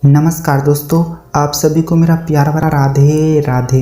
नमस्कार दोस्तों, आप सभी को मेरा प्यार भरा राधे राधे।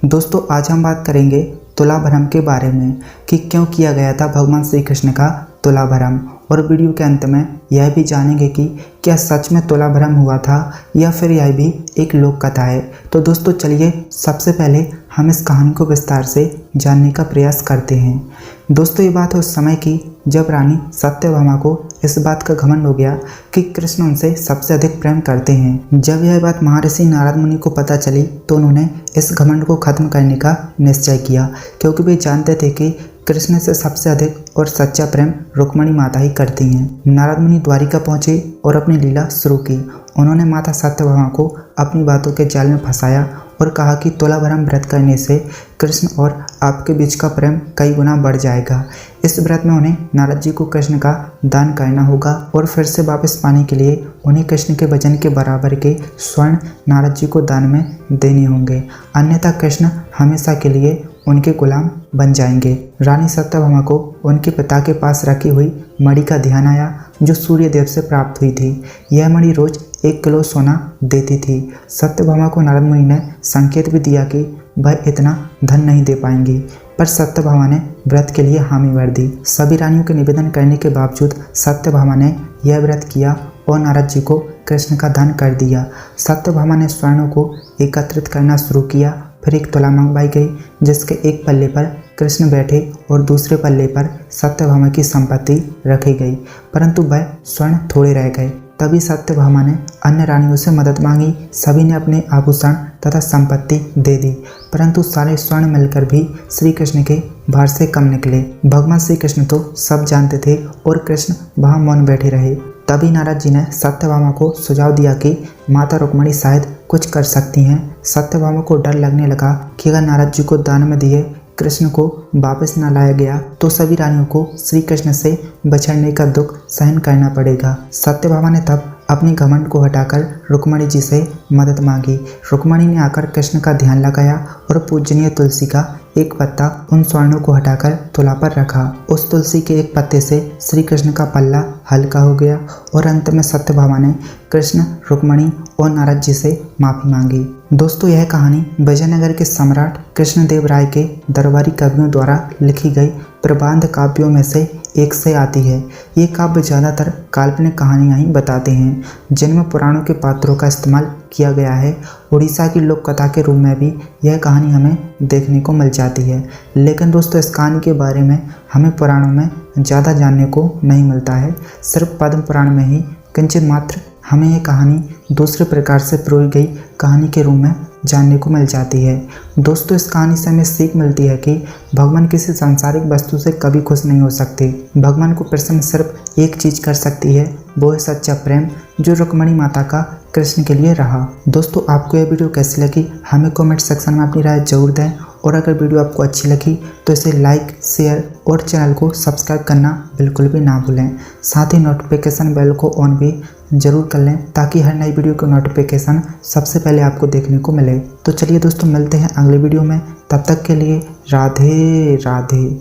दोस्तों, आज हम बात करेंगे तुला भरम के बारे में कि क्यों किया गया था भगवान श्री कृष्ण का तुला भरम, और वीडियो के अंत में यह भी जानेंगे कि क्या सच में तुला भरम हुआ था या फिर यह भी एक लोक कथा है। तो दोस्तों चलिए सबसे पहले हम इस कहानी को विस्तार से जानने का प्रयास करते हैं। दोस्तों, ये बात उस समय की जब रानी सत्यभामा को इस बात का घमंड हो गया कि कृष्ण उनसे सबसे अधिक प्रेम करते हैं। जब यह बात महर्षि नारद मुनि को पता चली तो उन्होंने इस घमंड को खत्म करने का निश्चय किया, क्योंकि वे जानते थे कि कृष्ण से सबसे अधिक और सच्चा प्रेम रुक्मिणी माता ही करती हैं। नारद मुनि द्वारिका पहुंचे और अपनी लीला शुरू की। उन्होंने माता सत्यभामा को अपनी बातों के जाल में फंसाया और कहा कि तुला भरम व्रत करने से कृष्ण और आपके बीच का प्रेम कई गुना बढ़ जाएगा। इस व्रत में उन्हें नारद जी को कृष्ण का दान करना होगा और फिर से वापस पाने के लिए उन्हें कृष्ण के वजन के बराबर के स्वर्ण नारद जी को दान में देने होंगे, अन्यथा कृष्ण हमेशा के लिए उनके गुलाम बन जाएंगे। रानी सत्यभामा को उनके पिता के पास रखी हुई मणि का ध्यान आया जो सूर्य देव से प्राप्त हुई थी। यह मणि रोज 1 किलो सोना देती थी। सत्यभामा को नारद मुनि ने संकेत भी दिया कि वह इतना धन नहीं दे पाएंगी, पर सत्यभामा ने व्रत के लिए हामी भर दी। सभी रानियों के निवेदन करने के बावजूद सत्यभामा ने यह व्रत किया और नारद जी को कृष्ण का दान कर दिया। सत्यभामा ने स्वर्णों को एकत्रित करना शुरू किया। फिर एक तुला मंगवाई गई जिसके एक पल्ले पर कृष्ण बैठे और दूसरे पल्ले पर सत्यभामा की संपत्ति रखी गई, परंतु वह स्वर्ण थोड़े रह गए। तभी सत्यभामा ने अन्य रानियों से मदद मांगी। सभी ने अपने आभूषण तथा संपत्ति दे दी, परंतु सारे स्वर्ण मिलकर भी श्री कृष्ण के भार से कम निकले। भगवान श्री कृष्ण तो सब जानते थे और कृष्ण वहां मौन बैठे रहे। तभी नारद जी ने सत्यभामा को सुझाव दिया कि माता रुक्मिणी शायद कुछ कर सकती हैं। सत्यभामा को डर लगने लगा कि अगर नारद जी को दान में दिए कृष्ण को वापस न लाया गया तो सभी रानियों को श्री कृष्ण से बछड़ने का दुख सहन करना पड़ेगा। सत्यभामा ने तब अपनी घमंड को हटाकर रुक्मिणी जी से मदद मांगी। रुक्मिणी ने आकर कृष्ण का ध्यान लगाया और पूजनीय तुलसी का एक पत्ता उन स्वर्णों को हटाकर तुला पर रखा। उस तुलसी के एक पत्ते से श्री कृष्ण का पल्ला हल्का हो गया और अंत में सत्यभामा ने कृष्ण, रुक्मिणी और नारद जी से माफी मांगी। दोस्तों, यह कहानी विजयनगर के सम्राट कृष्णदेव राय के दरबारी कवियों द्वारा लिखी गई प्रबंध काव्यों में से एक से आती है। ये काव्य ज़्यादातर काल्पनिक कहानियाँ ही बताते हैं जिनमें पुराणों के पात्रों का इस्तेमाल किया गया है। उड़ीसा की लोक कथा के रूप में भी यह कहानी हमें देखने को मिल जाती है, लेकिन दोस्तों इस कहानी के बारे में हमें पुराणों में ज़्यादा जानने को नहीं मिलता है। सिर्फ पद्म पुराण में ही किंचित मात्र हमें यह कहानी दूसरे प्रकार से पिरोई गई कहानी के रूप में जानने को मिल जाती है। दोस्तों, इस कहानी से हमें सीख मिलती है कि भगवान किसी सांसारिक वस्तु से कभी खुश नहीं हो सकते। भगवान को प्रसन्न सिर्फ एक चीज़ कर सकती है, वो है सच्चा प्रेम, जो रुक्मिणी माता का कृष्ण के लिए रहा। दोस्तों, आपको यह वीडियो कैसी लगी हमें कमेंट सेक्शन में अपनी राय जरूर दें, और अगर वीडियो आपको अच्छी लगी तो इसे लाइक, शेयर और चैनल को सब्सक्राइब करना बिल्कुल भी ना भूलें। साथ ही नोटिफिकेशन बेल को ऑन भी ज़रूर कर लें ताकि हर नई वीडियो की नोटिफिकेशन सबसे पहले आपको देखने को मिले। तो चलिए दोस्तों, मिलते हैं अगले वीडियो में। तब तक के लिए राधे राधे।